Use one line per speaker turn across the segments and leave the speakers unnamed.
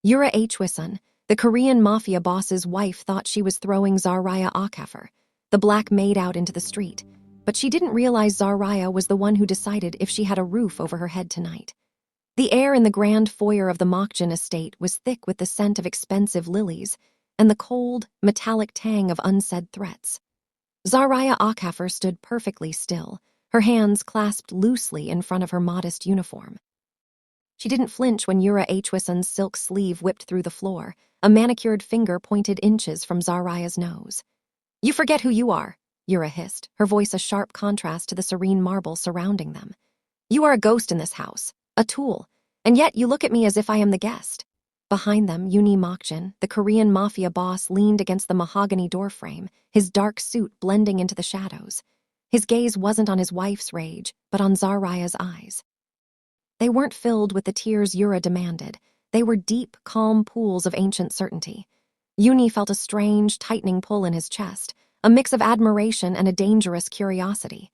Yura Hwisun, the Korean mafia boss's wife, thought she was throwing Zariah Okafor, the Black Maid, out into the street, but she didn't realize Zariah was the one who decided if she had a roof over her head tonight. The air in the grand foyer of the Mokjin estate was thick with the scent of expensive lilies and the cold, metallic tang of unsaid threats. Zariah Okafor stood perfectly still, her hands clasped loosely in front of her modest uniform. She didn't flinch when Yura Hwisun's silk sleeve whipped through the floor, a manicured finger pointed inches from Zariah's nose. "You forget who you are," Yura hissed, her voice a sharp contrast to the serene marble surrounding them. "You are a ghost in this house, a tool, and yet you look at me as if I am the guest." Behind them, Yoonjae Mokjin, the Korean mafia boss, leaned against the mahogany doorframe, his dark suit blending into the shadows. His gaze wasn't on his wife's rage, but on Zariah's eyes. They weren't filled with the tears Yura demanded. They were deep, calm pools of ancient certainty. Yoonjae felt a strange, tightening pull in his chest, a mix of admiration and a dangerous curiosity.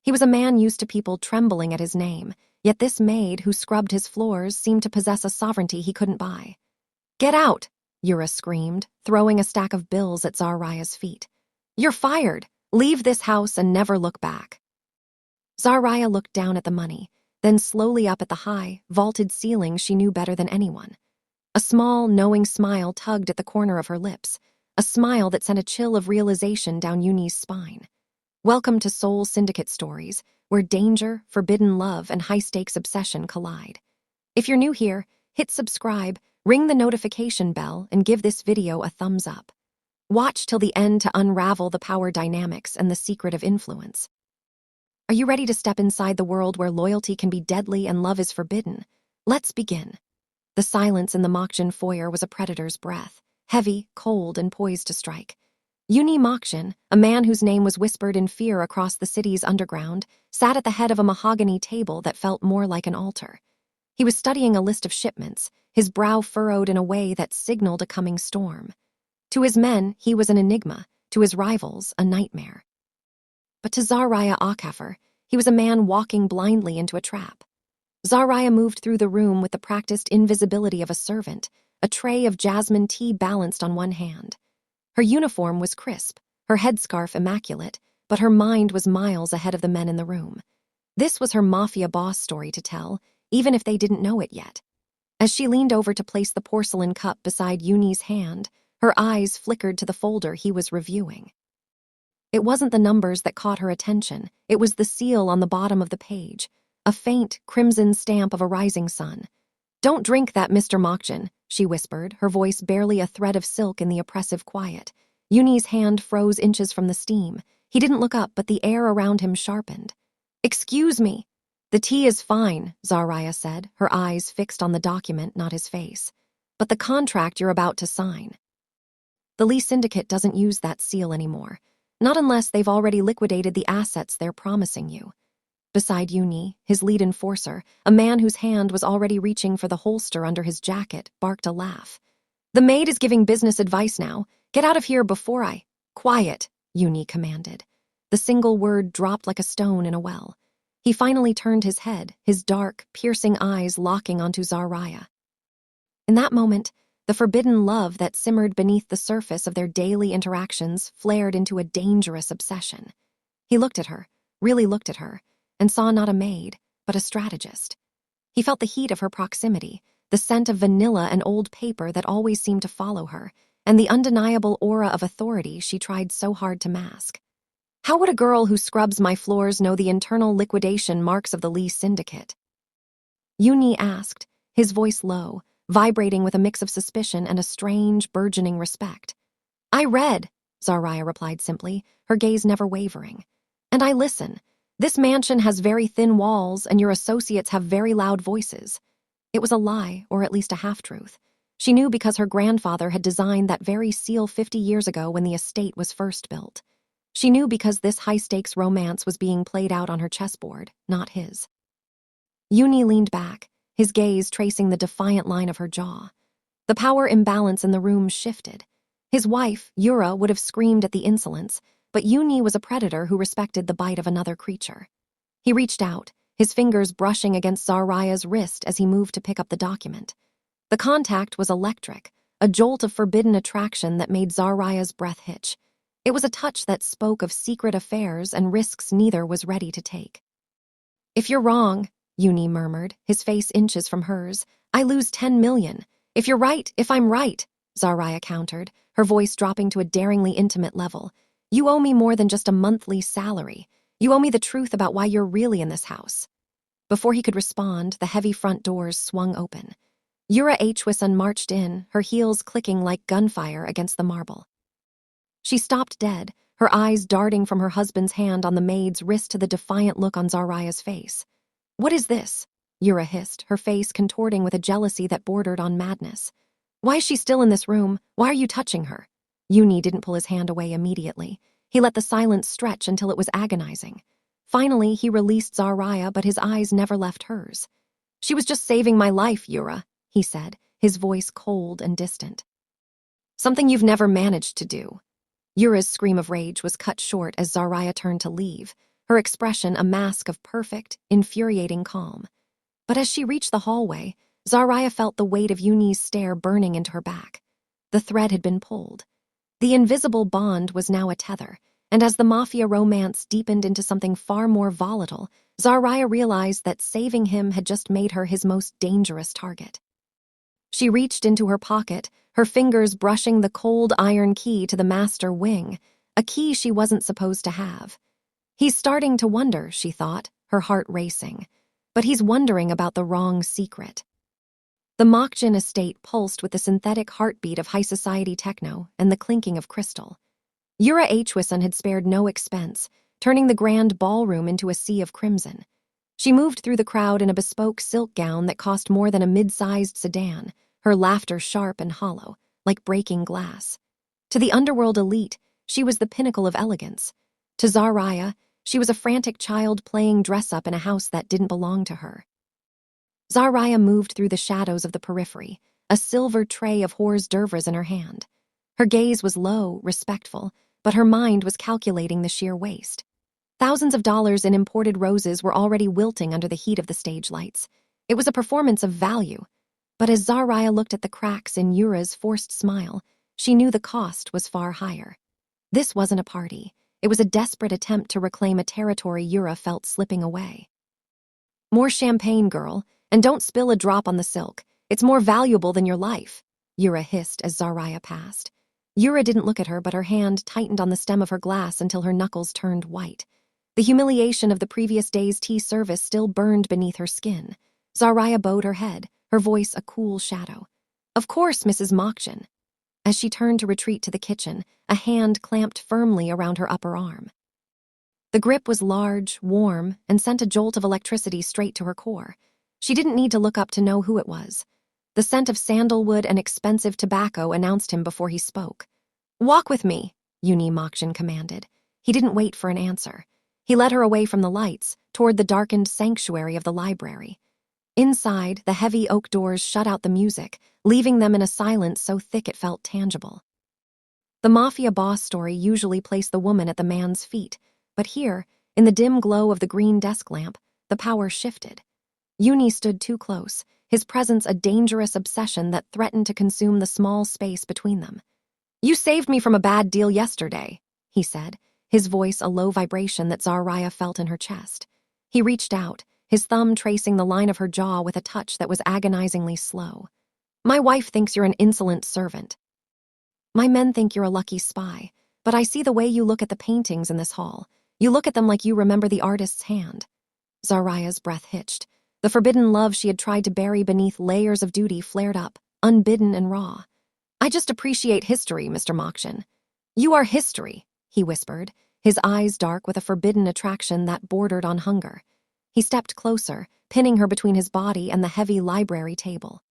He was a man used to people trembling at his name, yet this maid who scrubbed his floors seemed to possess a sovereignty he couldn't buy. "Get out!" Yura screamed, throwing a stack of bills at Zariah's feet. "You're fired! Leave this house and never look back." Zariah looked down at the money, then slowly up at the high, vaulted ceiling she knew better than anyone. A small, knowing smile tugged at the corner of her lips, a smile that sent a chill of realization down Yoonjae's spine. Welcome to Soul Syndicate Stories, where danger, forbidden love, and high-stakes obsession collide. If you're new here, hit subscribe, ring the notification bell, and give this video a thumbs up. Watch till the end to unravel the power dynamics and the secret of influence. Are you ready to step inside the world where loyalty can be deadly and love is forbidden? Let's begin. The silence in the Mokjin foyer was a predator's breath, heavy, cold, and poised to strike. Yoonjae Mokjin, a man whose name was whispered in fear across the city's underground, sat at the head of a mahogany table that felt more like an altar. He was studying a list of shipments, his brow furrowed in a way that signaled a coming storm. To his men, he was an enigma, to his rivals, a nightmare. But to Zariah Okafor, he was a man walking blindly into a trap. Zariah moved through the room with the practiced invisibility of a servant, a tray of jasmine tea balanced on one hand. Her uniform was crisp, her headscarf immaculate, but her mind was miles ahead of the men in the room. This was her mafia boss story to tell, even if they didn't know it yet. As she leaned over to place the porcelain cup beside Yoonjae's hand, her eyes flickered to the folder he was reviewing. It wasn't the numbers that caught her attention, it was the seal on the bottom of the page, a faint, crimson stamp of a rising sun. "Don't drink that, Mr. Mokjin," she whispered, her voice barely a thread of silk in the oppressive quiet. Yoonjae's hand froze inches from the steam. He didn't look up, but the air around him sharpened. "Excuse me." "The tea is fine," Zariah said, her eyes fixed on the document, not his face. "But the contract you're about to sign." "The lease syndicate doesn't use that seal anymore. Not unless they've already liquidated the assets they're promising you." Beside Yoonjae, his lead enforcer, a man whose hand was already reaching for the holster under his jacket, barked a laugh. "The maid is giving business advice now. Get out of here before I—" "Quiet," Yoonjae commanded. The single word dropped like a stone in a well. He finally turned his head, his dark, piercing eyes locking onto Zariah. In that moment, the forbidden love that simmered beneath the surface of their daily interactions flared into a dangerous obsession. He looked at her, really looked at her, and saw not a maid, but a strategist. He felt the heat of her proximity, the scent of vanilla and old paper that always seemed to follow her, and the undeniable aura of authority she tried so hard to mask. How would a girl who scrubs my floors know the internal liquidation marks of the lease syndicate? Yoonjae asked, his voice low, vibrating with a mix of suspicion and a strange, burgeoning respect. "I read," Zariah replied simply, her gaze never wavering. "And I listen. This mansion has very thin walls, and your associates have very loud voices." It was a lie, or at least a half-truth. She knew because her grandfather had designed that very seal 50 years ago when the estate was first built. She knew because this high-stakes romance was being played out on her chessboard, not his. Yoonjae leaned back, his gaze tracing the defiant line of her jaw. The power imbalance in the room shifted. His wife, Yura, would have screamed at the insolence, but Yoonjae was a predator who respected the bite of another creature. He reached out, his fingers brushing against Zariah's wrist as he moved to pick up the document. The contact was electric, a jolt of forbidden attraction that made Zariah's breath hitch. It was a touch that spoke of secret affairs and risks neither was ready to take. "If you're wrong," Yoonjae murmured, his face inches from hers, "I lose 10 million. If I'm right," Zariah countered, her voice dropping to a daringly intimate level. "You owe me more than just a monthly salary. You owe me the truth about why you're really in this house." Before he could respond, the heavy front doors swung open. Yura Hwisun marched in, her heels clicking like gunfire against the marble. She stopped dead, her eyes darting from her husband's hand on the maid's wrist to the defiant look on Zariah's face. "What is this?" Yura hissed, her face contorting with a jealousy that bordered on madness. "Why is she still in this room? Why are you touching her?" Yoonjae didn't pull his hand away immediately. He let the silence stretch until it was agonizing. Finally, he released Zariah, but his eyes never left hers. "She was just saving my life, Yura," he said, his voice cold and distant. "Something you've never managed to do." Yura's scream of rage was cut short as Zariah turned to leave, her expression a mask of perfect, infuriating calm. But as she reached the hallway, Zariah felt the weight of Yoonjae's stare burning into her back. The thread had been pulled. The invisible bond was now a tether, and as the mafia romance deepened into something far more volatile, Zariah realized that saving him had just made her his most dangerous target. She reached into her pocket, her fingers brushing the cold iron key to the master wing, a key she wasn't supposed to have. He's starting to wonder, she thought, her heart racing. But he's wondering about the wrong secret. The Mokjin estate pulsed with the synthetic heartbeat of high society techno and the clinking of crystal. Yura Hwisun had spared no expense, turning the grand ballroom into a sea of crimson. She moved through the crowd in a bespoke silk gown that cost more than a mid-sized sedan, her laughter sharp and hollow, like breaking glass. To the underworld elite, she was the pinnacle of elegance. To Zariah, she was a frantic child playing dress-up in a house that didn't belong to her. Zariah moved through the shadows of the periphery, a silver tray of hors d'oeuvres in her hand. Her gaze was low, respectful, but her mind was calculating the sheer waste. Thousands of dollars in imported roses were already wilting under the heat of the stage lights. It was a performance of value. But as Zariah looked at the cracks in Yura's forced smile, she knew the cost was far higher. This wasn't a party. It was a desperate attempt to reclaim a territory Yura felt slipping away. "More champagne, girl, and don't spill a drop on the silk. It's more valuable than your life," Yura hissed as Zariah passed. Yura didn't look at her, but her hand tightened on the stem of her glass until her knuckles turned white. The humiliation of the previous day's tea service still burned beneath her skin. Zariah bowed her head, her voice a cool shadow. "Of course, Mrs. Mokjin." As she turned to retreat to the kitchen, a hand clamped firmly around her upper arm. The grip was large, warm, and sent a jolt of electricity straight to her core. She didn't need to look up to know who it was. The scent of sandalwood and expensive tobacco announced him before he spoke. "Walk with me," Yoonjae Mokjin commanded. He didn't wait for an answer. He led her away from the lights, toward the darkened sanctuary of the library. Inside, the heavy oak doors shut out the music, leaving them in a silence so thick it felt tangible. The mafia boss story usually placed the woman at the man's feet, but here, in the dim glow of the green desk lamp, the power shifted. Yoonjae stood too close, his presence a dangerous obsession that threatened to consume the small space between them. "You saved me from a bad deal yesterday," he said, his voice a low vibration that Zariah felt in her chest. He reached out, his thumb tracing the line of her jaw with a touch that was agonizingly slow. "My wife thinks you're an insolent servant. My men think you're a lucky spy, but I see the way you look at the paintings in this hall. You look at them like you remember the artist's hand." Zariah's breath hitched. The forbidden love she had tried to bury beneath layers of duty flared up, unbidden and raw. "I just appreciate history, Mr. Mokjin." "You are history," he whispered, his eyes dark with a forbidden attraction that bordered on hunger. He stepped closer, pinning her between his body and the heavy library table.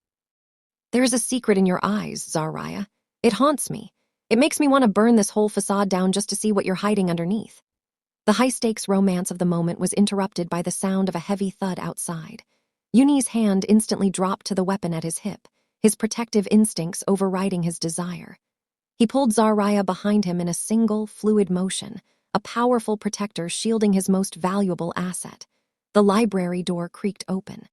"There is a secret in your eyes, Zariah. It haunts me. It makes me want to burn this whole facade down just to see what you're hiding underneath." The high-stakes romance of the moment was interrupted by the sound of a heavy thud outside. Yoonjae's hand instantly dropped to the weapon at his hip, his protective instincts overriding his desire. He pulled Zariah behind him in a single, fluid motion, a powerful protector shielding his most valuable asset. The library door creaked open.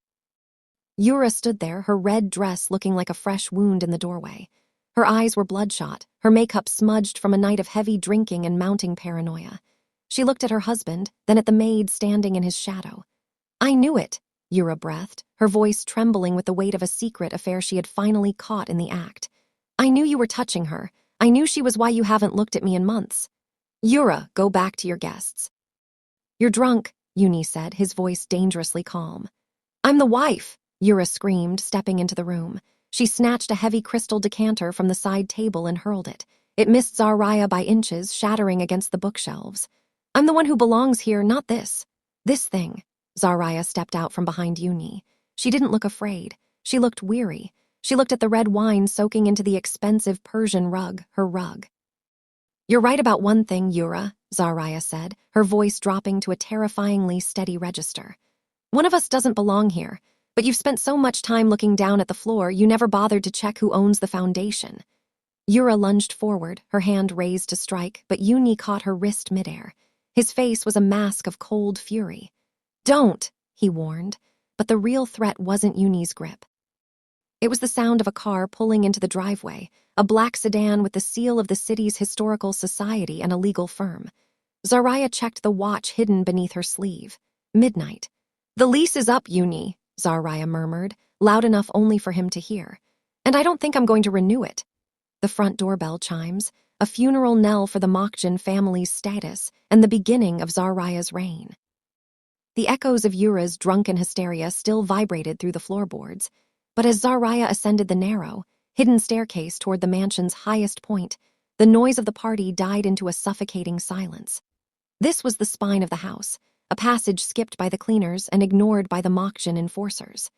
Yura stood there, her red dress looking like a fresh wound in the doorway. Her eyes were bloodshot, her makeup smudged from a night of heavy drinking and mounting paranoia. She looked at her husband, then at the maid standing in his shadow. "I knew it," Yura breathed, her voice trembling with the weight of a secret affair she had finally caught in the act. "I knew you were touching her. I knew she was why you haven't looked at me in months." "Yura, go back to your guests." "You're drunk," Yoonjae said, his voice dangerously calm. "I'm the wife," Yura screamed, stepping into the room. She snatched a heavy crystal decanter from the side table and hurled it. It missed Zariah by inches, shattering against the bookshelves. "I'm the one who belongs here, not this. This thing." Zariah stepped out from behind Yoonjae. She didn't look afraid. She looked weary. She looked at the red wine soaking into the expensive Persian rug, her rug. "You're right about one thing, Yura," Zariah said, her voice dropping to a terrifyingly steady register. "One of us doesn't belong here, but you've spent so much time looking down at the floor you never bothered to check who owns the foundation." Yura lunged forward, her hand raised to strike, but Yoonjae caught her wrist midair. His face was a mask of cold fury. "Don't," he warned, but the real threat wasn't Yoonjae's grip. It was the sound of a car pulling into the driveway, a black sedan with the seal of the city's historical society and a legal firm. Zariah checked the watch hidden beneath her sleeve. Midnight. "The lease is up, Yoonjae," Zariah murmured, loud enough only for him to hear. "And I don't think I'm going to renew it." The front doorbell chimes, a funeral knell for the Mokjin family's status and the beginning of Zariah's reign. The echoes of Yura's drunken hysteria still vibrated through the floorboards, but as Zariah ascended the narrow, hidden staircase toward the mansion's highest point, the noise of the party died into a suffocating silence. This was the spine of the house, a passage skipped by the cleaners and ignored by the Mokjin enforcers.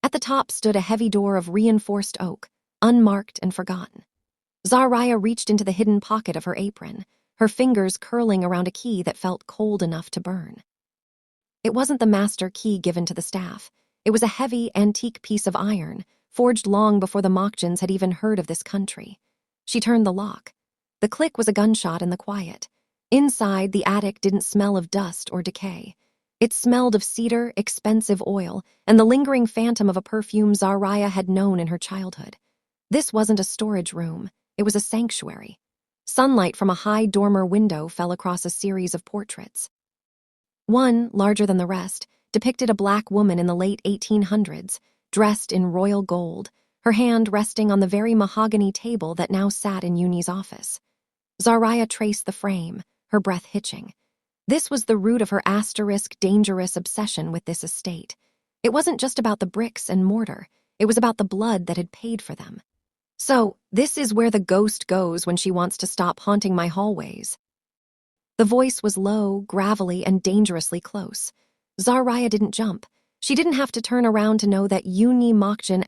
At the top stood a heavy door of reinforced oak, unmarked and forgotten. Zariah reached into the hidden pocket of her apron, her fingers curling around a key that felt cold enough to burn. It wasn't the master key given to the staff. It was a heavy, antique piece of iron, forged long before the Mokjins had even heard of this country. She turned the lock. The click was a gunshot in the quiet. Inside, the attic didn't smell of dust or decay. It smelled of cedar, expensive oil, and the lingering phantom of a perfume Zariah had known in her childhood. This wasn't a storage room. It was a sanctuary. Sunlight from a high dormer window fell across a series of portraits. One, larger than the rest, depicted a black woman in the late 1800s, dressed in royal gold, her hand resting on the very mahogany table that now sat in Yoonjae's office. Zariah traced the frame, her breath hitching. This was the root of her dangerous obsession with this estate. It wasn't just about the bricks and mortar, it was about the blood that had paid for them. "So, this is where the ghost goes when she wants to stop haunting my hallways." The voice was low, gravelly, and dangerously close. Zariah didn't jump. She didn't have to turn around to know that Yoonjae Mokjin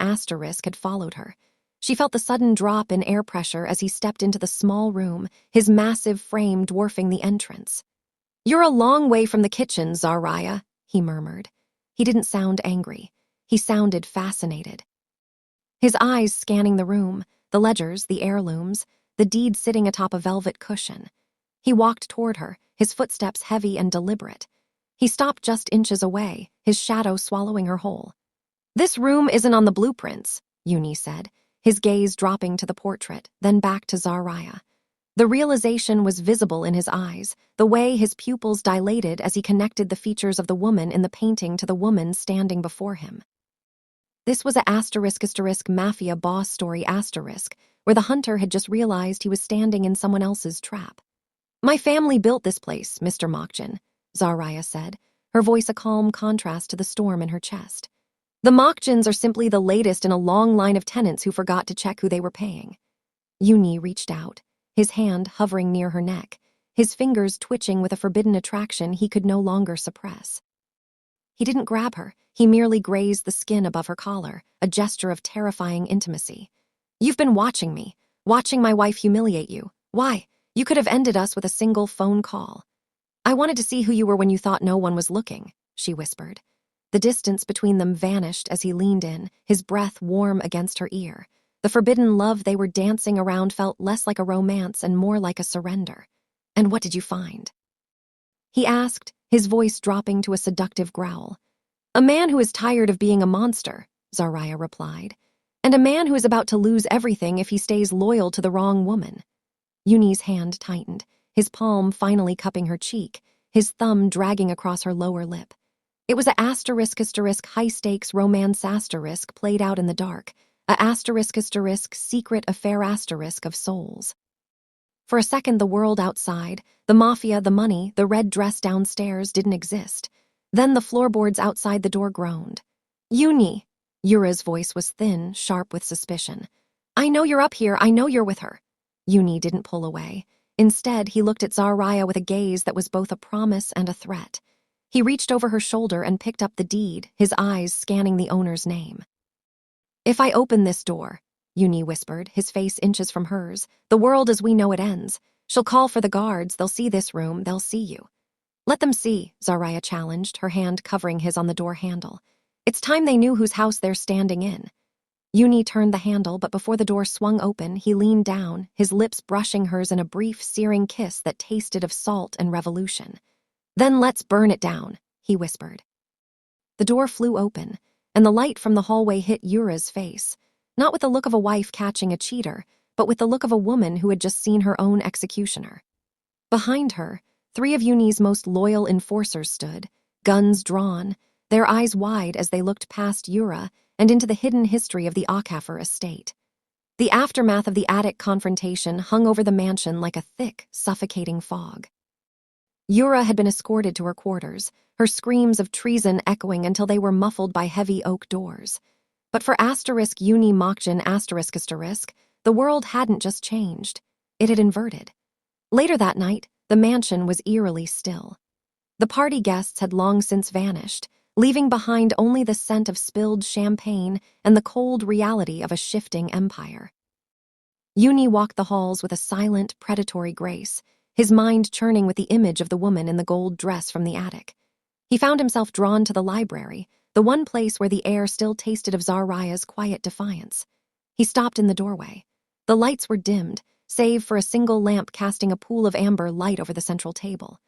had followed her. She felt the sudden drop in air pressure as he stepped into the small room, his massive frame dwarfing the entrance. "You're a long way from the kitchen, Zariah," he murmured. He didn't sound angry. He sounded fascinated. His eyes scanning the room, the ledgers, the heirlooms, the deed sitting atop a velvet cushion. He walked toward her, his footsteps heavy and deliberate. He stopped just inches away, his shadow swallowing her whole. "This room isn't on the blueprints," Yoonjae said, his gaze dropping to the portrait, then back to Zariah. The realization was visible in his eyes, the way his pupils dilated as he connected the features of the woman in the painting to the woman standing before him. This was a mafia boss story where the hunter had just realized he was standing in someone else's trap. "My family built this place, Mr. Mokjin," Zariah said, her voice a calm contrast to the storm in her chest. "The Mokjins are simply the latest in a long line of tenants who forgot to check who they were paying." Yoonjae reached out, his hand hovering near her neck, his fingers twitching with a forbidden attraction he could no longer suppress. He didn't grab her, he merely grazed the skin above her collar, a gesture of terrifying intimacy. "You've been watching me, watching my wife humiliate you. Why? You could have ended us with a single phone call." "I wanted to see who you were when you thought no one was looking," she whispered. The distance between them vanished as he leaned in, his breath warm against her ear. The forbidden love they were dancing around felt less like a romance and more like a surrender. "And what did you find?" he asked, his voice dropping to a seductive growl. "A man who is tired of being a monster," Zariah replied. And a man who is about to lose everything if he stays loyal to the wrong woman. Yoonjae's hand tightened, his palm finally cupping her cheek, his thumb dragging across her lower lip. It was a *** high-stakes romance * played out in the dark, a *** secret affair * of souls. For a second, the world outside, the mafia, the money, the red dress downstairs didn't exist. Then the floorboards outside the door groaned. Yoonjae! Yura's voice was thin, sharp with suspicion. I know you're up here, I know you're with her. Yoonjae didn't pull away. Instead, he looked at Zariah with a gaze that was both a promise and a threat. He reached over her shoulder and picked up the deed, his eyes scanning the owner's name. If I open this door, Yoonjae whispered, his face inches from hers, the world as we know it ends. She'll call for the guards, they'll see this room, they'll see you. Let them see, Zariah challenged, her hand covering his on the door handle. It's time they knew whose house they're standing in. Yoonjae turned the handle, but before the door swung open, he leaned down, his lips brushing hers in a brief, searing kiss that tasted of salt and revolution. Then let's burn it down, he whispered. The door flew open, and the light from the hallway hit Yura's face, not with the look of a wife catching a cheater, but with the look of a woman who had just seen her own executioner. Behind her, 3 of Yoonjae's most loyal enforcers stood, guns drawn, their eyes wide as they looked past Yura and into the hidden history of the Okafor estate. The aftermath of the attic confrontation hung over the mansion like a thick, suffocating fog. Yura had been escorted to her quarters, her screams of treason echoing until they were muffled by heavy oak doors. But for Yoonjae Mokjin ***, the world hadn't just changed. It had inverted. Later that night, the mansion was eerily still. The party guests had long since vanished, leaving behind only the scent of spilled champagne and the cold reality of a shifting empire. Yoonjae walked the halls with a silent, predatory grace, his mind churning with the image of the woman in the gold dress from the attic. He found himself drawn to the library, the one place where the air still tasted of Zariah's quiet defiance. He stopped in the doorway. The lights were dimmed, save for a single lamp casting a pool of amber light over the central table.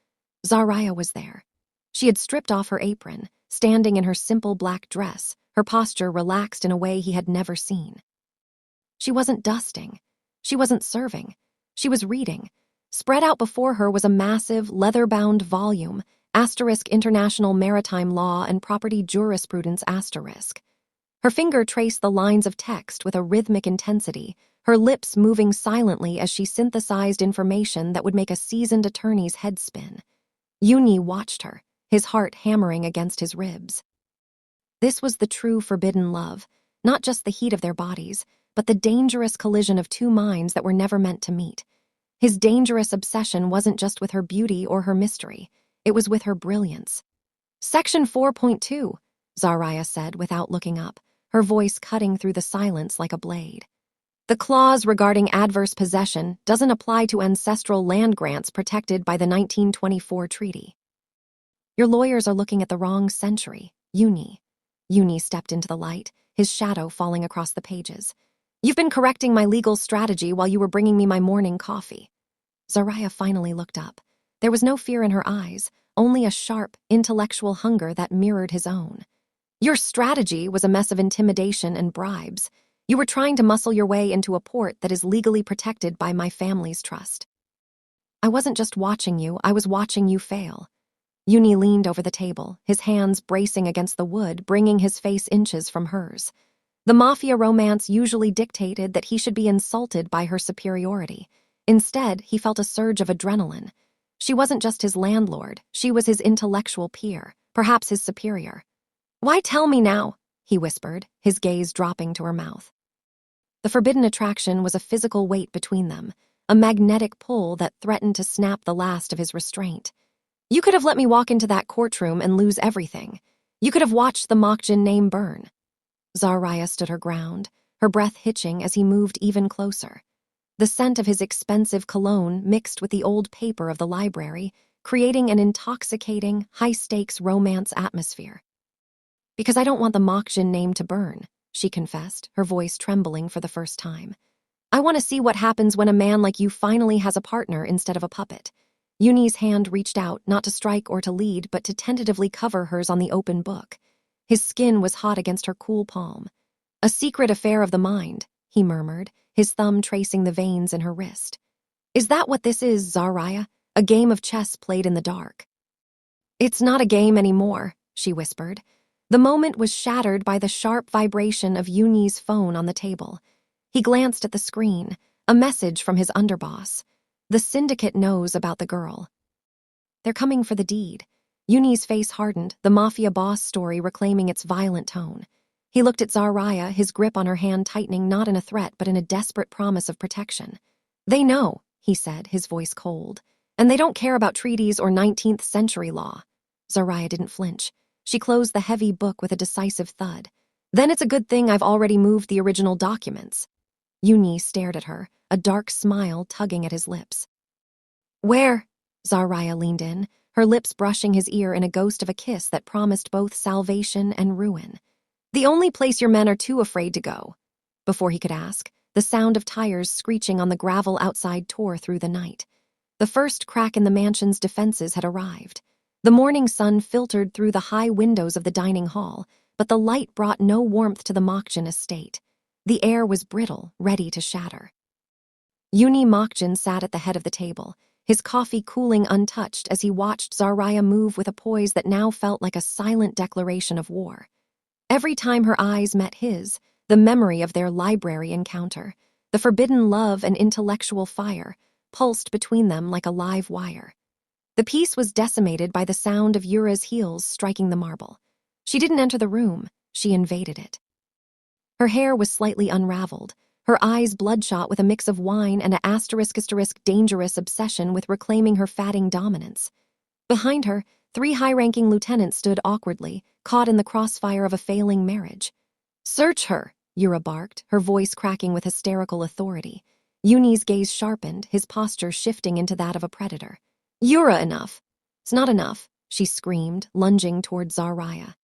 Zariah was there. She had stripped off her apron, standing in her simple black dress, her posture relaxed in a way he had never seen. She wasn't dusting. She wasn't serving. She was reading. Spread out before her was a massive, leather-bound volume, International Maritime Law and Property Jurisprudence ***. Her finger traced the lines of text with a rhythmic intensity, her lips moving silently as she synthesized information that would make a seasoned attorney's head spin. Yoonjae watched her, his heart hammering against his ribs. This was the true forbidden love, not just the heat of their bodies, but the dangerous collision of 2 minds that were never meant to meet. His dangerous obsession wasn't just with her beauty or her mystery, it was with her brilliance. Section 4.2, Zariah said without looking up, her voice cutting through the silence like a blade. The clause regarding adverse possession doesn't apply to ancestral land grants protected by the 1924 treaty. Your lawyers are looking at the wrong century, Yoonjae. Yoonjae stepped into the light, his shadow falling across the pages. You've been correcting my legal strategy while you were bringing me my morning coffee. Zariah finally looked up. There was no fear in her eyes, only a sharp, intellectual hunger that mirrored his own. Your strategy was a mess of intimidation and bribes. You were trying to muscle your way into a port that is legally protected by my family's trust. I wasn't just watching you, I was watching you fail. Yoonjae leaned over the table, his hands bracing against the wood, bringing his face inches from hers. The mafia romance usually dictated that he should be insulted by her superiority. Instead, he felt a surge of adrenaline. She wasn't just his landlord, she was his intellectual peer, perhaps his superior. Why tell me now? He whispered, his gaze dropping to her mouth. The forbidden attraction was a physical weight between them, a magnetic pull that threatened to snap the last of his restraint. You could have let me walk into that courtroom and lose everything. You could have watched the Mokjin name burn. Zariah stood her ground, her breath hitching as he moved even closer. The scent of his expensive cologne mixed with the old paper of the library, creating an intoxicating, high-stakes romance atmosphere. Because I don't want the Mokjin name to burn, she confessed, her voice trembling for the first time. I want to see what happens when a man like you finally has a partner instead of a puppet. Yoonjae's hand reached out, not to strike or to lead, but to tentatively cover hers on the open book. His skin was hot against her cool palm. "A secret affair of the mind," he murmured, his thumb tracing the veins in her wrist. "Is that what this is, Zariah? A game of chess played in the dark?" "It's not a game anymore," she whispered. The moment was shattered by the sharp vibration of Yoonjae's phone on the table. He glanced at the screen, a message from his underboss. "The syndicate knows about the girl. They're coming for the deed." Yoonjae's face hardened, the mafia boss story reclaiming its violent tone. He looked at Zariah, his grip on her hand tightening not in a threat but in a desperate promise of protection. "They know," he said, his voice cold. "And they don't care about treaties or 19th century law." Zariah didn't flinch. She closed the heavy book with a decisive thud. "Then it's a good thing I've already moved the original documents." Yoonjae stared at her, a dark smile tugging at his lips. "Where?" Zariah leaned in, her lips brushing his ear in a ghost of a kiss that promised both salvation and ruin. "The only place your men are too afraid to go." Before he could ask, the sound of tires screeching on the gravel outside tore through the night. The first crack in the mansion's defenses had arrived. The morning sun filtered through the high windows of the dining hall, but the light brought no warmth to the Mokjin estate. The air was brittle, ready to shatter. Yoonjae Mokjin sat at the head of the table, his coffee cooling untouched as he watched Zariah move with a poise that now felt like a silent declaration of war. Every time her eyes met his, the memory of their library encounter, the forbidden love and intellectual fire, pulsed between them like a live wire. The peace was decimated by the sound of Yura's heels striking the marble. She didn't enter the room, she invaded it. Her hair was slightly unraveled, her eyes bloodshot with a mix of wine and a dangerous obsession with reclaiming her fatting dominance. Behind her, 3 high-ranking lieutenants stood awkwardly, caught in the crossfire of a failing marriage. "Search her," Yura barked, her voice cracking with hysterical authority. Yoonjae's gaze sharpened, his posture shifting into that of a predator. "Yura, enough." "It's not enough," she screamed, lunging toward Zariah.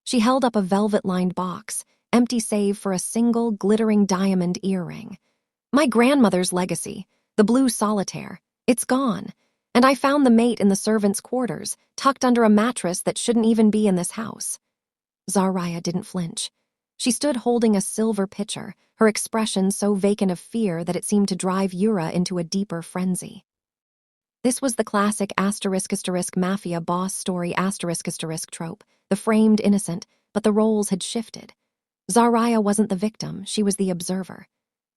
She held up a velvet-lined box, empty save for a single, glittering diamond earring. "My grandmother's legacy, the blue solitaire. It's gone. And I found the mate in the servants' quarters, tucked under a mattress that shouldn't even be in this house." Zariah didn't flinch. She stood holding a silver pitcher, her expression so vacant of fear that it seemed to drive Yura into a deeper frenzy. This was the classic mafia boss story trope, the framed innocent, but the roles had shifted. Zariah wasn't the victim, she was the observer.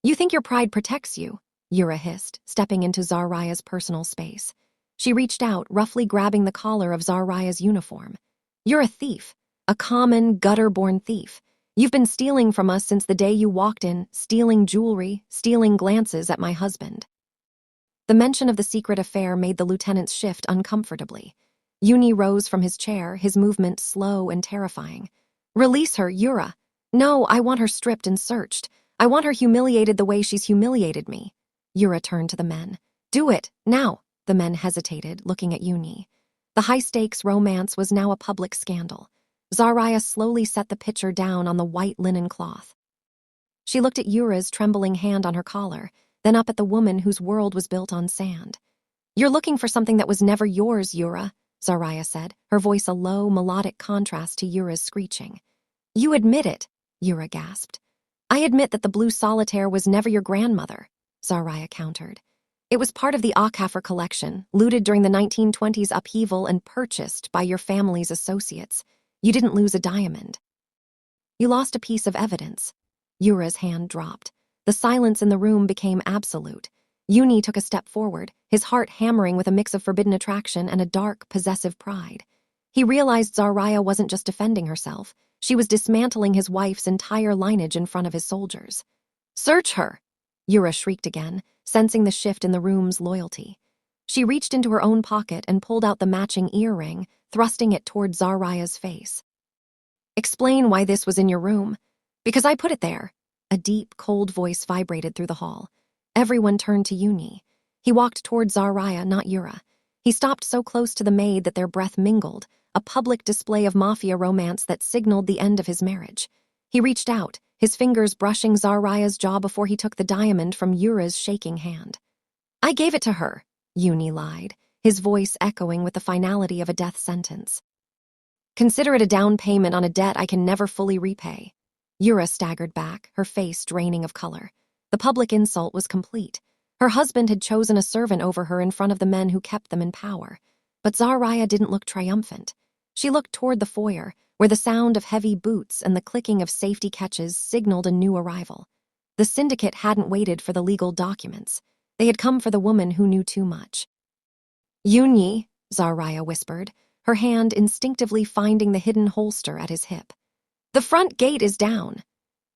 "You think your pride protects you?" Yura hissed, stepping into Zariah's personal space. She reached out, roughly grabbing the collar of Zariah's uniform. "You're a thief, a common, gutter-born thief. You've been stealing from us since the day you walked in, stealing jewelry, stealing glances at my husband." The mention of the secret affair made the lieutenants shift uncomfortably. Yoonjae rose from his chair, his movement slow and terrifying. "Release her, Yura. No, I want her stripped and searched. I want her humiliated the way she's humiliated me." Yura turned to the men. "Do it, now." The men hesitated, looking at Yoonjae. The high-stakes romance was now a public scandal. Zariah slowly set the pitcher down on the white linen cloth. She looked at Yura's trembling hand on her collar, then up at the woman whose world was built on sand. "You're looking for something that was never yours, Yura," Zariah said, her voice a low, melodic contrast to Yura's screeching. "You admit it," Yura gasped. "I admit that the blue solitaire was never your grandmother," Zariah countered. "It was part of the Okafor collection, looted during the 1920s upheaval and purchased by your family's associates. You didn't lose a diamond. You lost a piece of evidence." Yura's hand dropped. The silence in the room became absolute. Yoonjae took a step forward, his heart hammering with a mix of forbidden attraction and a dark, possessive pride. He realized Zariah wasn't just defending herself. She was dismantling his wife's entire lineage in front of his soldiers. "Search her!" Yura shrieked again, sensing the shift in the room's loyalty. She reached into her own pocket and pulled out the matching earring, thrusting it toward Zariah's face. "Explain why this was in your room." "Because I put it there." A deep, cold voice vibrated through the hall. Everyone turned to Yoonjae. He walked toward Zariah, not Yura. He stopped so close to the maid that their breath mingled, a public display of mafia romance that signaled the end of his marriage. He reached out, his fingers brushing Zariah's jaw before he took the diamond from Yura's shaking hand. "I gave it to her," Yoonjae lied, his voice echoing with the finality of a death sentence. Consider it a down payment on a debt I can never fully repay. Yura staggered back, her face draining of color. The public insult was complete. Her husband had chosen a servant over her in front of the men who kept them in power. But Zariah didn't look triumphant. She looked toward the foyer, where the sound of heavy boots and the clicking of safety catches signaled a new arrival. The syndicate hadn't waited for the legal documents. They had come for the woman who knew too much. "Yoonjae," Zariah whispered, her hand instinctively finding the hidden holster at his hip. "The front gate is down."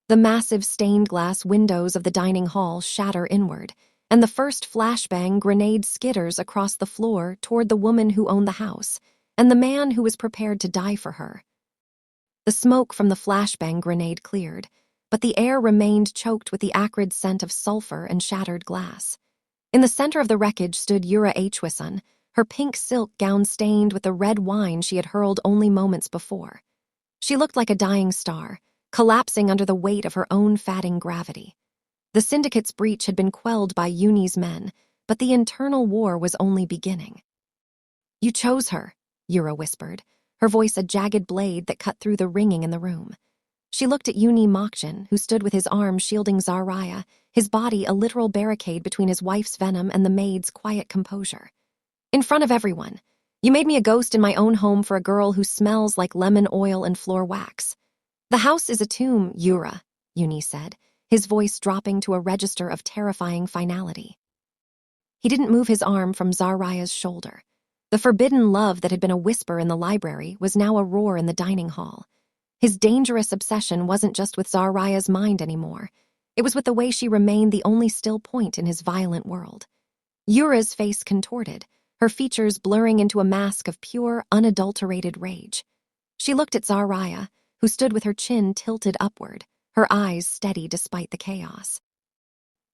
The massive stained glass windows of the dining hall shatter inward, and the first flashbang grenade skitters across the floor toward the woman who owned the house, and the man who was prepared to die for her. The smoke from the flashbang grenade cleared, but the air remained choked with the acrid scent of sulfur and shattered glass. In the center of the wreckage stood Yura Hwisun, her pink silk gown stained with the red wine she had hurled only moments before. She looked like a dying star, collapsing under the weight of her own fatting gravity. The syndicate's breach had been quelled by Yoonjae's men, but the internal war was only beginning. "You chose her," Yura whispered, her voice a jagged blade that cut through the ringing in the room. She looked at Yoonjae Mokjin, who stood with his arm shielding Zariah, his body a literal barricade between his wife's venom and the maid's quiet composure. "In front of everyone, you made me a ghost in my own home for a girl who smells like lemon oil and floor wax." "The house is a tomb, Yura," Yoonjae said, his voice dropping to a register of terrifying finality. He didn't move his arm from Zariah's shoulder. The forbidden love that had been a whisper in the library was now a roar in the dining hall. His dangerous obsession wasn't just with Zariah's mind anymore. It was with the way she remained the only still point in his violent world. Yura's face contorted, her features blurring into a mask of pure, unadulterated rage. She looked at Zariah, who stood with her chin tilted upward, her eyes steady despite the chaos.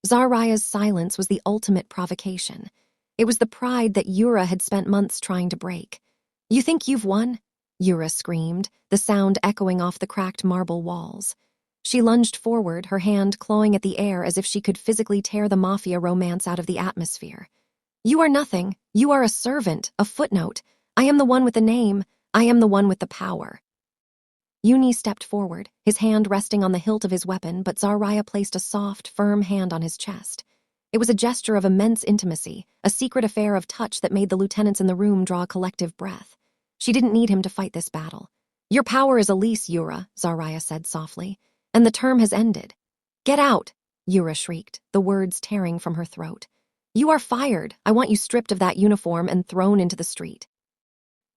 Zariah's silence was the ultimate provocation. It was the pride that Yura had spent months trying to break. "You think you've won?" Yura screamed, the sound echoing off the cracked marble walls. She lunged forward, her hand clawing at the air as if she could physically tear the mafia romance out of the atmosphere. "You are nothing. You are a servant, a footnote. I am the one with the name. I am the one with the power." Yoonjae stepped forward, his hand resting on the hilt of his weapon, but Zariah placed a soft, firm hand on his chest. It was a gesture of immense intimacy, a secret affair of touch that made the lieutenants in the room draw a collective breath. She didn't need him to fight this battle. "Your power is a lease, Yura," Zariah said softly, "and the term has ended." "Get out," Yura shrieked, the words tearing from her throat. "You are fired. I want you stripped of that uniform and thrown into the street.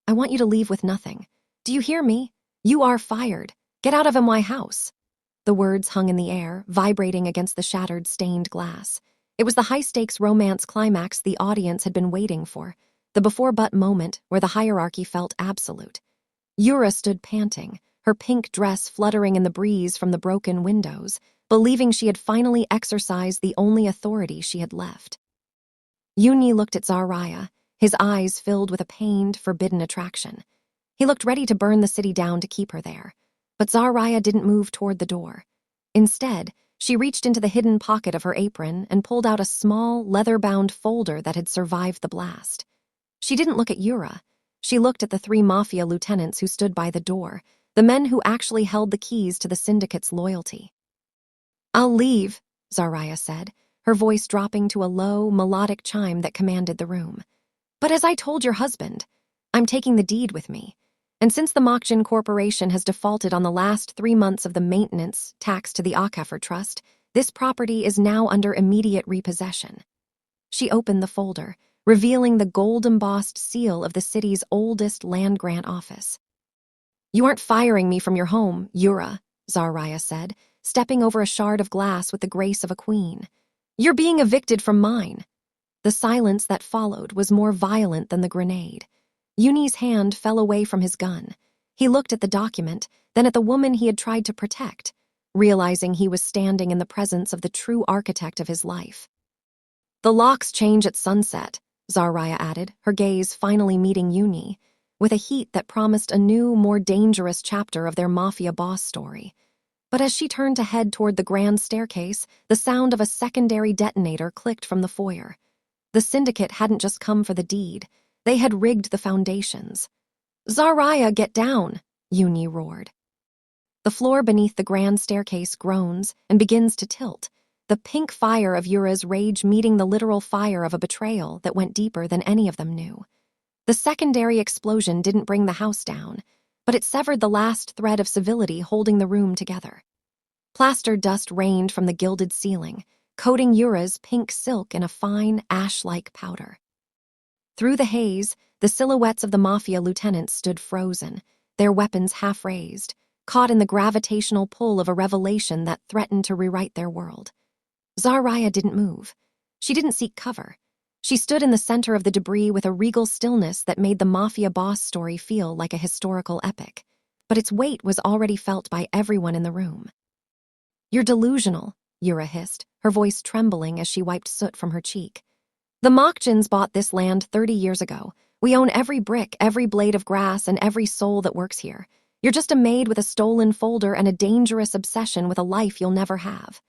I want you to leave with nothing. Do you hear me? You are fired. Get out of my house." The words hung in the air, vibrating against the shattered, stained glass. It was the high-stakes romance climax the audience had been waiting for, the before-but moment where the hierarchy felt absolute. Yura stood panting, her pink dress fluttering in the breeze from the broken windows, believing she had finally exercised the only authority she had left. Yoonjae looked at Zariah, his eyes filled with a pained, forbidden attraction. He looked ready to burn the city down to keep her there. But Zariah didn't move toward the door. Instead, she reached into the hidden pocket of her apron and pulled out a small, leather-bound folder that had survived the blast. She didn't look at Yura. She looked at the 3 mafia lieutenants who stood by the door, the men who actually held the keys to the syndicate's loyalty. "I'll leave," Zariah said, her voice dropping to a low, melodic chime that commanded the room. "But as I told your husband, I'm taking the deed with me. And since the Mokjin Corporation has defaulted on the last 3 months of the maintenance tax to the Okafor Trust, this property is now under immediate repossession." She opened the folder, revealing the gold-embossed seal of the city's oldest land grant office. "You aren't firing me from your home, Yura," Zariah said, stepping over a shard of glass with the grace of a queen. "You're being evicted from mine." The silence that followed was more violent than the grenade. Yoonjae's hand fell away from his gun. He looked at the document, then at the woman he had tried to protect, realizing he was standing in the presence of the true architect of his life. "The locks change at sunset," Zariah added, her gaze finally meeting Yoonjae, with a heat that promised a new, more dangerous chapter of their mafia boss story. But as she turned to head toward the grand staircase, the sound of a secondary detonator clicked from the foyer. The syndicate hadn't just come for the deed. They had rigged the foundations. "Zariah, get down!" Yoonjae roared. The floor beneath the grand staircase groans and begins to tilt, the pink fire of Yura's rage meeting the literal fire of a betrayal that went deeper than any of them knew. The secondary explosion didn't bring the house down, but it severed the last thread of civility holding the room together. Plaster dust rained from the gilded ceiling, coating Yura's pink silk in a fine, ash-like powder. Through the haze, the silhouettes of the mafia lieutenants stood frozen, their weapons half raised, caught in the gravitational pull of a revelation that threatened to rewrite their world. Zariah didn't move. She didn't seek cover. She stood in the center of the debris with a regal stillness that made the mafia boss story feel like a historical epic. But its weight was already felt by everyone in the room. "You're delusional," Yura hissed, her voice trembling as she wiped soot from her cheek. "The Mokjins bought this land 30 years ago. We own every brick, every blade of grass, and every soul that works here. You're just a maid with a stolen folder and a dangerous obsession with a life you'll never have."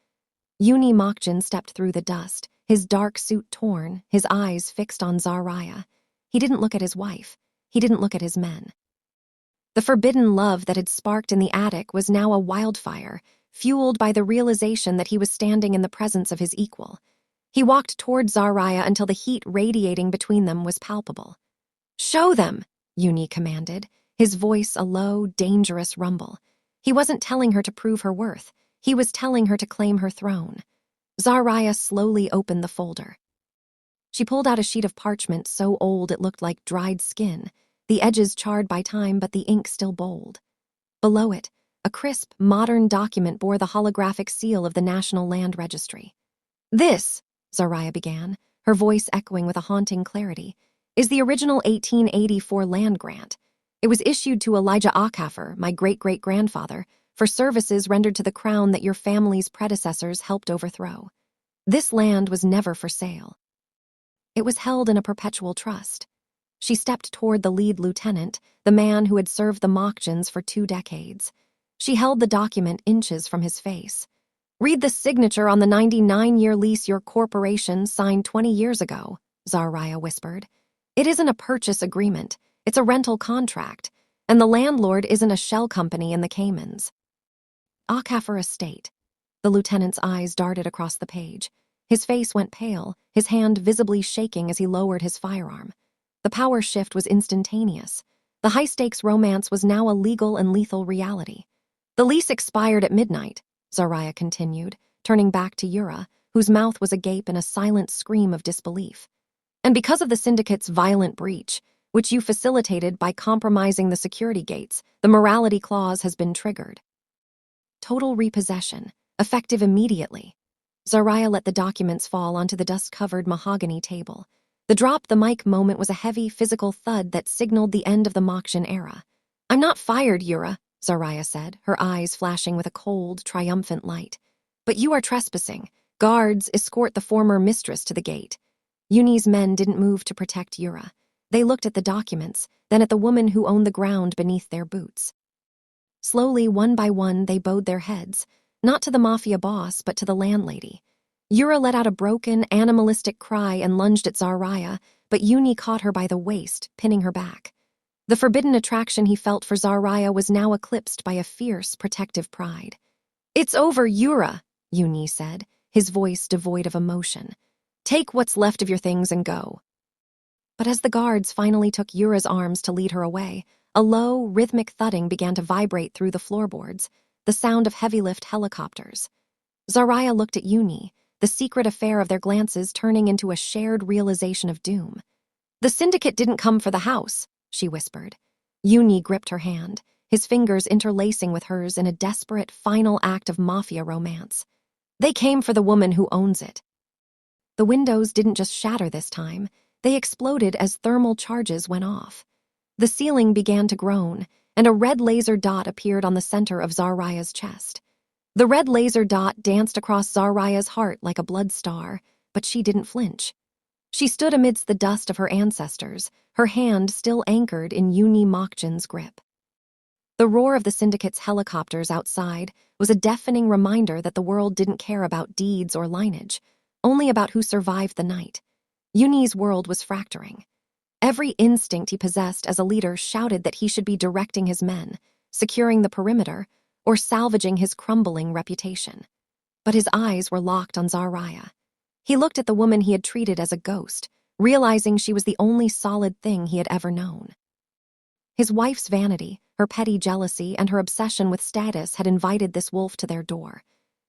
Yoonjae Mokjin stepped through the dust, his dark suit torn, his eyes fixed on Zariah. He didn't look at his wife. He didn't look at his men. The forbidden love that had sparked in the attic was now a wildfire, fueled by the realization that he was standing in the presence of his equal. He walked toward Zariah until the heat radiating between them was palpable. "Show them," Yoonjae commanded, his voice a low, dangerous rumble. He wasn't telling her to prove her worth. He was telling her to claim her throne. Zariah slowly opened the folder. She pulled out a sheet of parchment so old it looked like dried skin, the edges charred by time but the ink still bold. Below it, a crisp, modern document bore the holographic seal of the National Land Registry. "This," Zariah began, her voice echoing with a haunting clarity, "is the original 1884 land grant. It was issued to Elijah Okafor, my great-great-grandfather, for services rendered to the crown that your family's predecessors helped overthrow. This land was never for sale. It was held in a perpetual trust." She stepped toward the lead lieutenant, the man who had served the Mokjins for 2 decades. She held the document inches from his face. "Read the signature on the 99-year lease your corporation signed 20 years ago," Zariah whispered. "It isn't a purchase agreement. It's a rental contract, and the landlord isn't a shell company in the Caymans." "Okafor Estate." The lieutenant's eyes darted across the page. His face went pale, his hand visibly shaking as he lowered his firearm. The power shift was instantaneous. The high-stakes romance was now a legal and lethal reality. "The lease expired at midnight," Zariah continued, turning back to Yura, whose mouth was agape in a silent scream of disbelief. "And because of the syndicate's violent breach, which you facilitated by compromising the security gates, the morality clause has been triggered. Total repossession, effective immediately." Zariah let the documents fall onto the dust-covered mahogany table. The drop-the-mic moment was a heavy, physical thud that signaled the end of the Mokjin era. "I'm not fired, Yura," Zariah said, her eyes flashing with a cold, triumphant light. "But you are trespassing. Guards escort the former mistress to the gate." Yoonjae's men didn't move to protect Yura. They looked at the documents, then at the woman who owned the ground beneath their boots. Slowly, one by one, they bowed their heads, not to the mafia boss, but to the landlady. Yura let out a broken, animalistic cry and lunged at Zariah, but Yoonjae caught her by the waist, pinning her back. The forbidden attraction he felt for Zariah was now eclipsed by a fierce, protective pride. "It's over, Yura," Yoonjae said, his voice devoid of emotion. "Take what's left of your things and go." But as the guards finally took Yura's arms to lead her away, a low, rhythmic thudding began to vibrate through the floorboards, the sound of heavy-lift helicopters. Zariah looked at Yoonjae, the secret affair of their glances turning into a shared realization of doom. "The syndicate didn't come for the house," she whispered. Yoonjae gripped her hand, his fingers interlacing with hers in a desperate, final act of mafia romance. "They came for the woman who owns it." The windows didn't just shatter this time, they exploded as thermal charges went off. The ceiling began to groan, and a red laser dot appeared on the center of Zariah's chest. The red laser dot danced across Zariah's heart like a blood star, but she didn't flinch. She stood amidst the dust of her ancestors, her hand still anchored in Yoonjae Mokjin's grip. The roar of the syndicate's helicopters outside was a deafening reminder that the world didn't care about deeds or lineage, only about who survived the night. Yoonjae's world was fracturing. Every instinct he possessed as a leader shouted that he should be directing his men, securing the perimeter, or salvaging his crumbling reputation. But his eyes were locked on Zariah. He looked at the woman he had treated as a ghost, realizing she was the only solid thing he had ever known. His wife's vanity, her petty jealousy, and her obsession with status had invited this wolf to their door.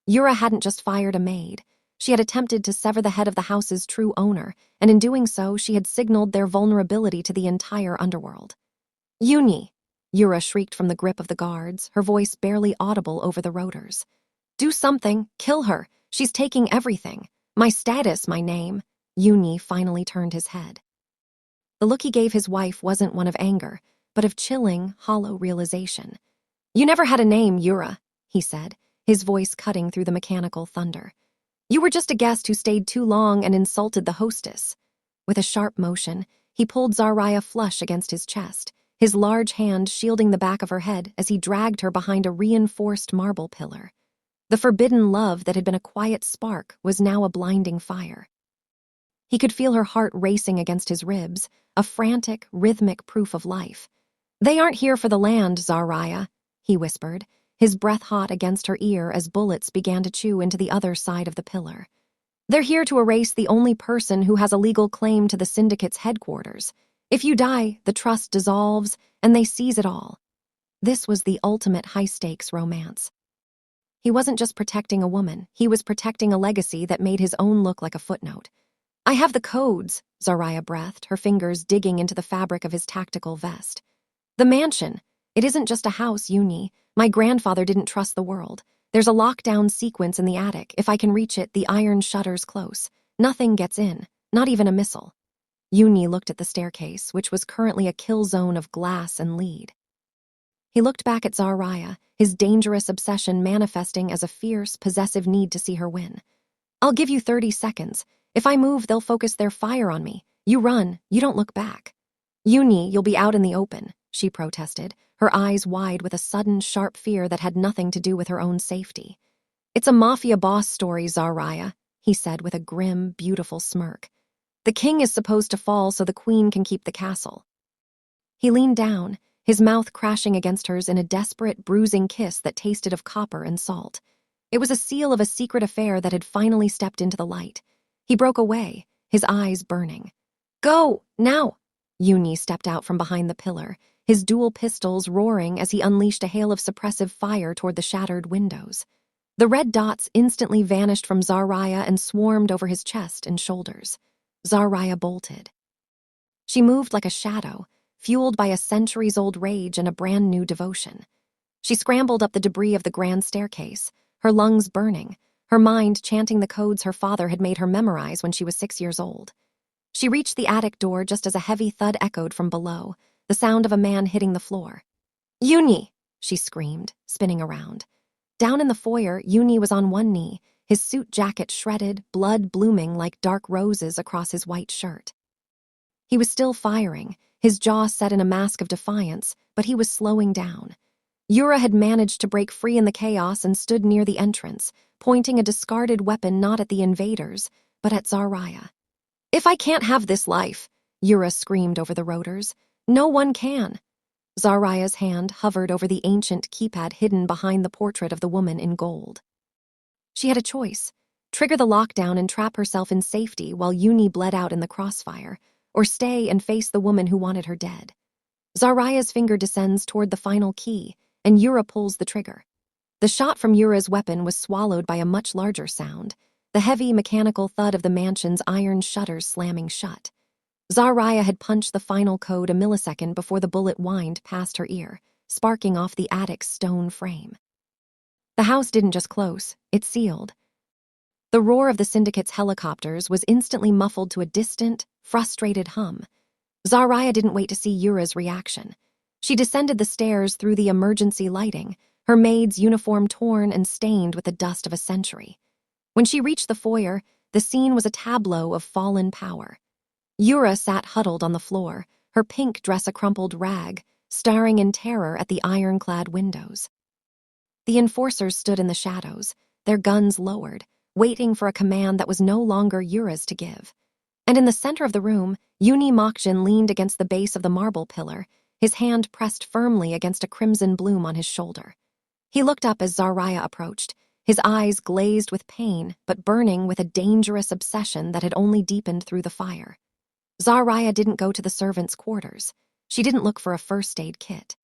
Yura hadn't just fired a maid. She had attempted to sever the head of the house's true owner, and in doing so, she had signaled their vulnerability to the entire underworld. "Yoonjae!" Yura shrieked from the grip of the guards, her voice barely audible over the rotors. "Do something! Kill her! She's taking everything! My status, my name!" Yoonjae finally turned his head. The look he gave his wife wasn't one of anger, but of chilling, hollow realization. "You never had a name, Yura," he said, his voice cutting through the mechanical thunder. "You were just a guest who stayed too long and insulted the hostess." With a sharp motion, he pulled Zariah flush against his chest, his large hand shielding the back of her head as he dragged her behind a reinforced marble pillar. The forbidden love that had been a quiet spark was now a blinding fire. He could feel her heart racing against his ribs, a frantic, rhythmic proof of life. "They aren't here for the land, Zariah," he whispered, his breath hot against her ear as bullets began to chew into the other side of the pillar. "They're here to erase the only person who has a legal claim to the syndicate's headquarters. If you die, the trust dissolves, and they seize it all." This was the ultimate high-stakes romance. He wasn't just protecting a woman, he was protecting a legacy that made his own look like a footnote. "I have the codes," Zariah breathed, her fingers digging into the fabric of his tactical vest. "The mansion. It isn't just a house, Yoonjae. My grandfather didn't trust the world. There's a lockdown sequence in the attic. If I can reach it, the iron shutter's close. Nothing gets in, not even a missile." Yoonjae looked at the staircase, which was currently a kill zone of glass and lead. He looked back at Zariah, his dangerous obsession manifesting as a fierce, possessive need to see her win. "I'll give you 30 seconds. If I move, they'll focus their fire on me. You run, you don't look back." "Yoonjae, you'll be out in the open," she protested, her eyes wide with a sudden, sharp fear that had nothing to do with her own safety. "It's a mafia boss story, Zariah," he said with a grim, beautiful smirk. "The king is supposed to fall so the queen can keep the castle." He leaned down, his mouth crashing against hers in a desperate, bruising kiss that tasted of copper and salt. It was a seal of a secret affair that had finally stepped into the light. He broke away, his eyes burning. "Go, now!" Yoonjae stepped out from behind the pillar, his dual pistols roaring as he unleashed a hail of suppressive fire toward the shattered windows. The red dots instantly vanished from Zariah and swarmed over his chest and shoulders. Zariah bolted. She moved like a shadow, fueled by a centuries-old rage and a brand-new devotion. She scrambled up the debris of the grand staircase, her lungs burning, her mind chanting the codes her father had made her memorize when she was 6 years old. She reached the attic door just as a heavy thud echoed from below, the sound of a man hitting the floor. "Yoonjae!" she screamed, spinning around. Down in the foyer, Yoonjae was on one knee, his suit jacket shredded, blood blooming like dark roses across his white shirt. He was still firing, his jaw set in a mask of defiance, but he was slowing down. Yura had managed to break free in the chaos and stood near the entrance, pointing a discarded weapon not at the invaders, but at Zariah. "If I can't have this life," Yura screamed over the rotors, "no one can." Zariah's hand hovered over the ancient keypad hidden behind the portrait of the woman in gold. She had a choice: trigger the lockdown and trap herself in safety while Yoonjae bled out in the crossfire, or stay and face the woman who wanted her dead. Zariah's finger descends toward the final key, and Yura pulls the trigger. The shot from Yura's weapon was swallowed by a much larger sound, the heavy mechanical thud of the mansion's iron shutters slamming shut. Zariah had punched the final code a millisecond before the bullet whined past her ear, sparking off the attic's stone frame. The house didn't just close, it sealed. The roar of the syndicate's helicopters was instantly muffled to a distant, frustrated hum. Zariah didn't wait to see Yura's reaction. She descended the stairs through the emergency lighting, her maid's uniform torn and stained with the dust of a century. When she reached the foyer, the scene was a tableau of fallen power. Yura sat huddled on the floor, her pink dress a crumpled rag, staring in terror at the ironclad windows. The enforcers stood in the shadows, their guns lowered, waiting for a command that was no longer Yura's to give. And in the center of the room, Yoonjae Mokjin leaned against the base of the marble pillar, his hand pressed firmly against a crimson bloom on his shoulder. He looked up as Zariah approached, his eyes glazed with pain but burning with a dangerous obsession that had only deepened through the fire. Zariah didn't go to the servants' quarters. She didn't look for a first aid kit.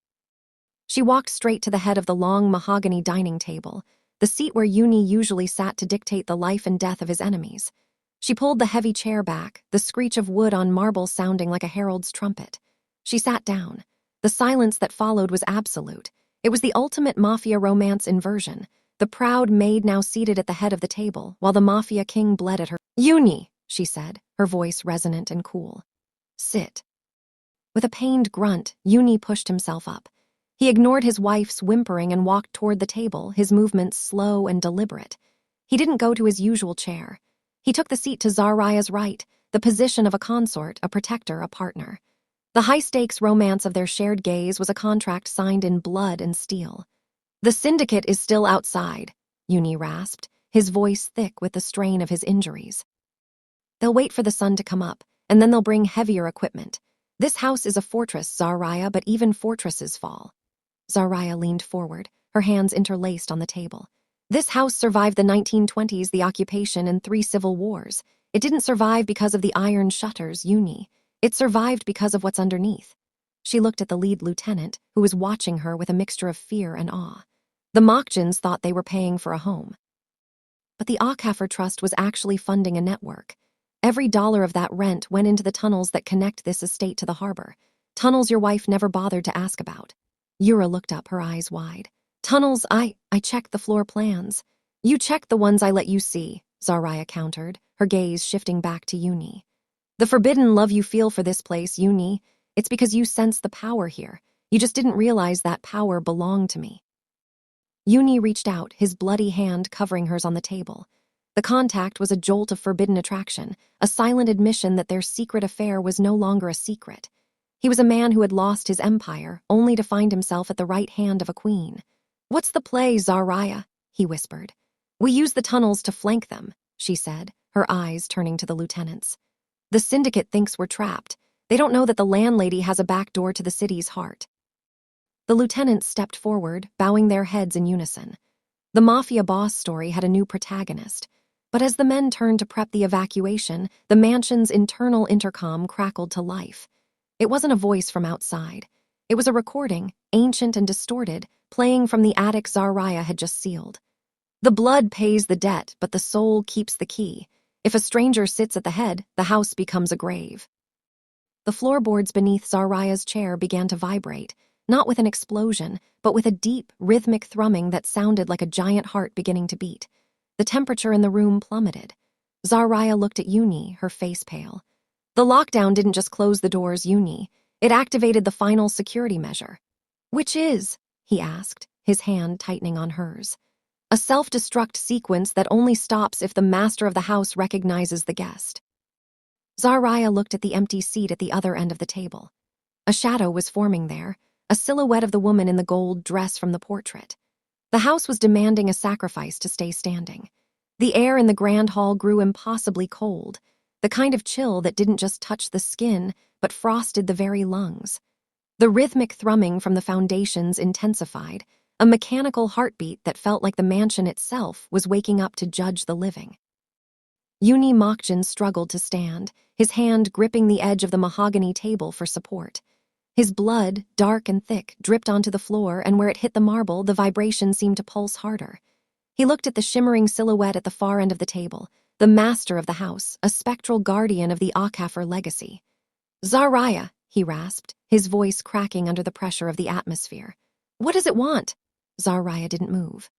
She walked straight to the head of the long mahogany dining table, the seat where Yoonjae usually sat to dictate the life and death of his enemies. She pulled the heavy chair back, the screech of wood on marble sounding like a herald's trumpet. She sat down. The silence that followed was absolute. It was the ultimate mafia romance inversion, the proud maid now seated at the head of the table, while the mafia king bled at her. "Yoonjae," she said, her voice resonant and cool. "Sit." With a pained grunt, Yoonjae pushed himself up. He ignored his wife's whimpering and walked toward the table, his movements slow and deliberate. He didn't go to his usual chair. He took the seat to Zariah's right, the position of a consort, a protector, a partner. The high-stakes romance of their shared gaze was a contract signed in blood and steel. "The syndicate is still outside," Yoonjae rasped, his voice thick with the strain of his injuries. "They'll wait for the sun to come up, and then they'll bring heavier equipment. This house is a fortress, Zariah, but even fortresses fall." Zariah leaned forward, her hands interlaced on the table. "This house survived the 1920s, the occupation, and 3 civil wars. It didn't survive because of the iron shutters, Yoonjae. It survived because of what's underneath." She looked at the lead lieutenant, who was watching her with a mixture of fear and awe. The Mokjins thought they were paying for a home. But the Okafor Trust was actually funding a network. Every dollar of that rent went into the tunnels that connect this estate to the harbor. Tunnels your wife never bothered to ask about. Yura looked up, her eyes wide. "Tunnels, I checked the floor plans." "You checked the ones I let you see," Zariah countered, her gaze shifting back to Yoonjae. "The forbidden love you feel for this place, Yoonjae, it's because you sense the power here. You just didn't realize that power belonged to me." Yoonjae reached out, his bloody hand covering hers on the table. The contact was a jolt of forbidden attraction, a silent admission that their secret affair was no longer a secret. He was a man who had lost his empire, only to find himself at the right hand of a queen. "What's the play, Zariah?" he whispered. "We use the tunnels to flank them," she said, her eyes turning to the lieutenants. "The syndicate thinks we're trapped. They don't know that the landlady has a back door to the city's heart." The lieutenants stepped forward, bowing their heads in unison. The mafia boss story had a new protagonist. But as the men turned to prep the evacuation, the mansion's internal intercom crackled to life. It wasn't a voice from outside. It was a recording, ancient and distorted, playing from the attic Zariah had just sealed. "The blood pays the debt, but the soul keeps the key. If a stranger sits at the head, the house becomes a grave." The floorboards beneath Zariah's chair began to vibrate, not with an explosion, but with a deep, rhythmic thrumming that sounded like a giant heart beginning to beat. The temperature in the room plummeted. Zariah looked at Yoonjae, her face pale. "The lockdown didn't just close the doors, Yoonjae. It activated the final security measure." "Which is?" he asked, his hand tightening on hers. "A self-destruct sequence that only stops if the master of the house recognizes the guest." Zariah looked at the empty seat at the other end of the table. A shadow was forming there, a silhouette of the woman in the gold dress from the portrait. The house was demanding a sacrifice to stay standing. The air in the grand hall grew impossibly cold, the kind of chill that didn't just touch the skin, but frosted the very lungs. The rhythmic thrumming from the foundations intensified, a mechanical heartbeat that felt like the mansion itself was waking up to judge the living. Yoonjae Mokjin struggled to stand, his hand gripping the edge of the mahogany table for support. His blood, dark and thick, dripped onto the floor, and where it hit the marble, the vibration seemed to pulse harder. He looked at the shimmering silhouette at the far end of the table, the master of the house, a spectral guardian of the Okafor legacy. "Zariah," he rasped, his voice cracking under the pressure of the atmosphere. "What does it want?" Zariah didn't move.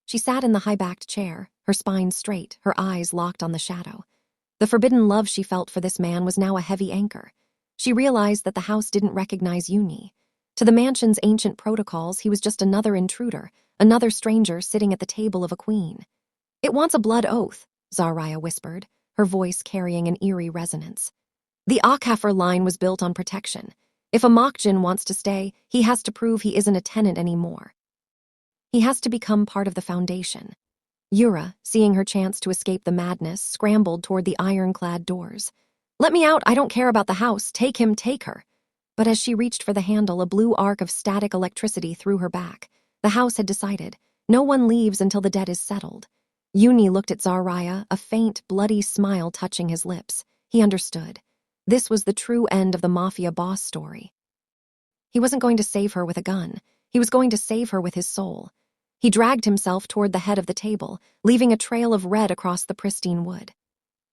She sat in the high-backed chair, her spine straight, her eyes locked on the shadow. The forbidden love she felt for this man was now a heavy anchor. She realized that the house didn't recognize Yoonjae. To the mansion's ancient protocols, he was just another intruder, another stranger sitting at the table of a queen. "It wants a blood oath," Zariah whispered, her voice carrying an eerie resonance. "The Okafor line was built on protection. If a Mokjin wants to stay, he has to prove he isn't a tenant anymore. He has to become part of the foundation." Yura, seeing her chance to escape the madness, scrambled toward the ironclad doors. "Let me out, I don't care about the house, take him, take her." But as she reached for the handle, a blue arc of static electricity threw her back. The house had decided. No one leaves until the debt is settled. Yoonjae looked at Zariah, a faint, bloody smile touching his lips. He understood. This was the true end of the mafia boss story. He wasn't going to save her with a gun. He was going to save her with his soul. He dragged himself toward the head of the table, leaving a trail of red across the pristine wood.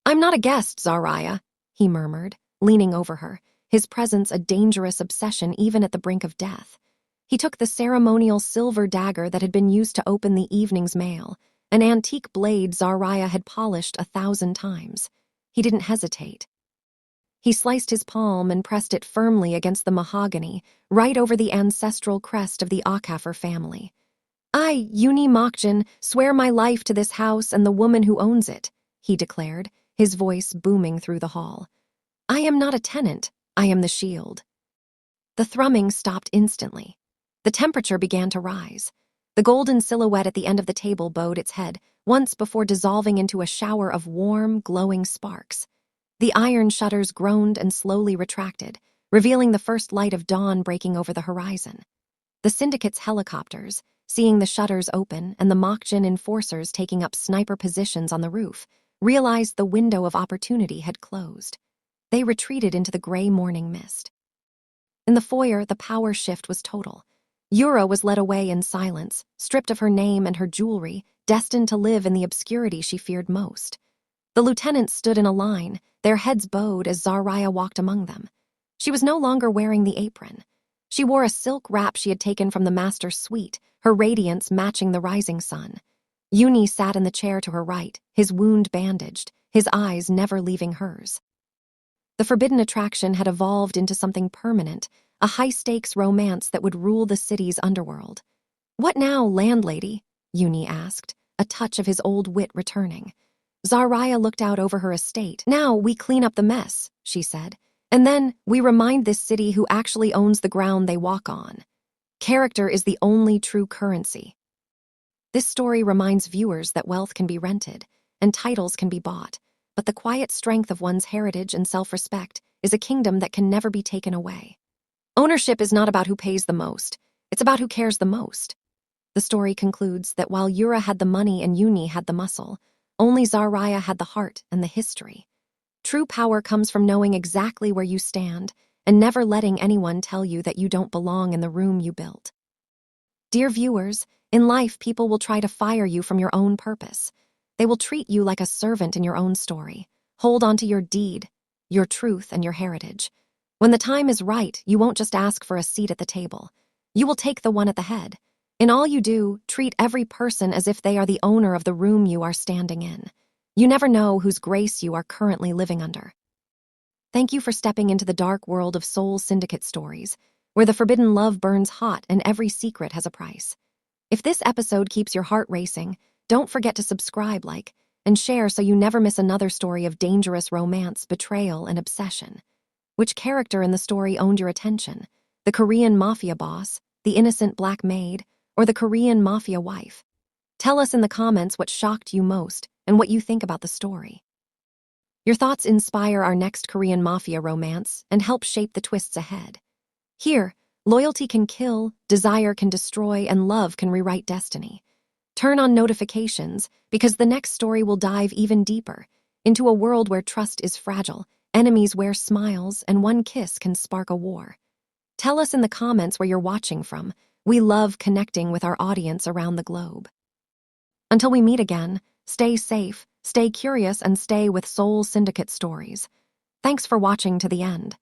"I'm not a guest, Zariah," he murmured, leaning over her, his presence a dangerous obsession even at the brink of death. He took the ceremonial silver dagger that had been used to open the evening's mail, an antique blade Zariah had polished 1,000 times. He didn't hesitate. He sliced his palm and pressed it firmly against the mahogany, right over the ancestral crest of the Okafor family. "I, Yoonjae Mokjin, swear my life to this house and the woman who owns it," he declared, his voice booming through the hall. "I am not a tenant, I am the shield." The thrumming stopped instantly. The temperature began to rise. The golden silhouette at the end of the table bowed its head, once before dissolving into a shower of warm, glowing sparks. The iron shutters groaned and slowly retracted, revealing the first light of dawn breaking over the horizon. The syndicate's helicopters, seeing the shutters open and the Mokjin enforcers taking up sniper positions on the roof, realized the window of opportunity had closed. They retreated into the gray morning mist. In the foyer, the power shift was total. Yura was led away in silence, stripped of her name and her jewelry, destined to live in the obscurity she feared most. The lieutenants stood in a line, their heads bowed as Zariah walked among them. She was no longer wearing the apron. She wore a silk wrap she had taken from the master's suite, her radiance matching the rising sun. Yoonjae sat in the chair to her right, his wound bandaged, his eyes never leaving hers. The forbidden attraction had evolved into something permanent, a high-stakes romance that would rule the city's underworld. "What now, landlady?" Yoonjae asked, a touch of his old wit returning. Zariah looked out over her estate. "Now we clean up the mess," she said. "And then we remind this city who actually owns the ground they walk on. Character is the only true currency." This story reminds viewers that wealth can be rented, and titles can be bought, but the quiet strength of one's heritage and self-respect is a kingdom that can never be taken away. Ownership is not about who pays the most, it's about who cares the most. The story concludes that while Yura had the money and Yoonjae had the muscle, only Zariah had the heart and the history. True power comes from knowing exactly where you stand and never letting anyone tell you that you don't belong in the room you built. Dear viewers, in life people will try to fire you from your own purpose. They will treat you like a servant in your own story. Hold on to your deed, your truth, and your heritage. When the time is right, you won't just ask for a seat at the table. You will take the one at the head. In all you do, treat every person as if they are the owner of the room you are standing in. You never know whose grace you are currently living under. Thank you for stepping into the dark world of Soul Syndicate stories, where the forbidden love burns hot and every secret has a price. If this episode keeps your heart racing, don't forget to subscribe, like, and share so you never miss another story of dangerous romance, betrayal, and obsession. Which character in the story owned your attention? The Korean mafia boss, the innocent Black Maid, or the Korean mafia wife? Tell us in the comments what shocked you most and what you think about the story. Your thoughts inspire our next Korean mafia romance and help shape the twists ahead. Here, loyalty can kill, desire can destroy, and love can rewrite destiny. Turn on notifications because the next story will dive even deeper into a world where trust is fragile, enemies wear smiles, and one kiss can spark a war. Tell us in the comments where you're watching from. We love connecting with our audience around the globe. Until we meet again, stay safe, stay curious, and stay with Soul Syndicate stories. Thanks for watching to the end.